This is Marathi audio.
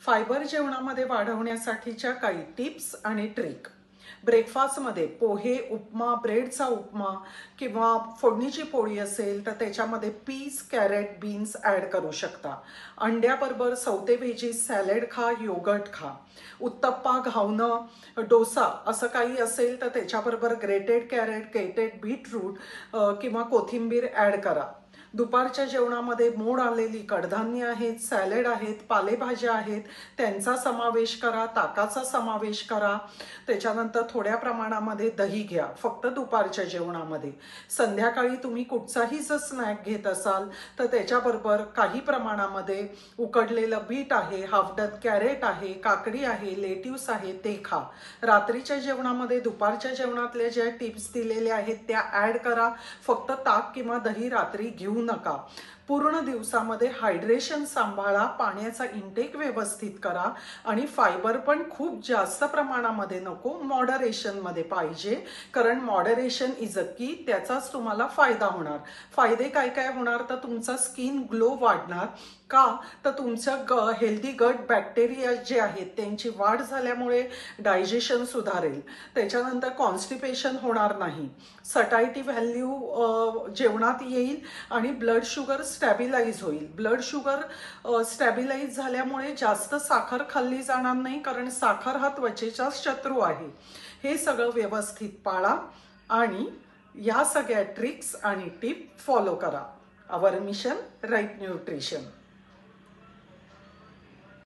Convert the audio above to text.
फायबर जेवणामध्ये वाढवण्यासाठीच्या काही टिप्स आणि ट्रिक। ब्रेकफास्टमध्ये पोहे, उपमा, ब्रेडचा उपमा किंवा फोडणीची पोळी असेल तर त्याच्यामध्ये पीस, कॅरेट, बीन्स ॲड करू शकता। अंड्याबरोबर सौते व्हेजीस सॅलड खा, योगर्ट खा। उत्तप्पा, घावणं, डोसा असं काही असेल तर त्याच्याबरोबर ग्रेटेड कॅरेट, ग्रेटेड बीटरूट किंवा कोथिंबीर ॲड करा। दुपारच्या जेवणामध्ये मोड आलेली कडधान्य आहेत, सॅलड आहेत, पालेभाज्या आहेत, त्यांचा समावेश करा, ताकाचा समावेश करा। त्याच्यानंतर थोड्या प्रमाणामध्ये दही घ्या, फक्त दुपारच्या जेवणामध्ये। संध्याकाळी तुम्ही कुठचाही जर स्नॅक घेत असाल तर त्याच्याबरोबर काही प्रमाणामध्ये उकडलेलं बीट आहे, हाफ डन कॅरेट आहे, काकडी आहे, लेट्यूस आहे ते खा। रात्रीच्या जेवणामध्ये दुपारच्या जेवणातल्या ज्या टिप्स दिलेल्या आहेत त्या ॲड करा, फक्त ताक किंवा दही रात्री घेऊ नका। पूर्ण दिवसामध्ये हायड्रेशन सांभाळा, पाण्याचा इंटेक व्यवस्थित करा आणि फायबर पण खूप जास्त प्रमाणामध्ये नको, मॉडरेशनमध्ये पाहिजे, कारण मॉडरेशन इज अ की, त्याचाच तुम्हाला फायदा होणार। फायदे काय काय होणार तर तुमचा स्किन ग्लो वाढणार, का तर तुमचं हेल्दी गट बॅक्टेरिया जे आहेत त्यांची वाढ झाल्यामुळे डायजेशन सुधारेल, त्याच्यानंतर कॉन्स्टिपेशन होणार नाही, सटायटी व्हॅल्यू जेवणात येईल आणि ब्लड शुगर स्टॅबिलाइज होईल। ब्लड शुगर स्टॅबिलाइज झाल्यामुळे जास्त साखर खाल्ली जाणार नाही, कारण साखर हा त्वचेचा शत्रू आहे। हे सगळं व्यवस्थित पाळा आणि या सगळ्या ट्रिक्स आणि टिप फॉलो करा। आवर मिशन राईट न्यूट्रिशन।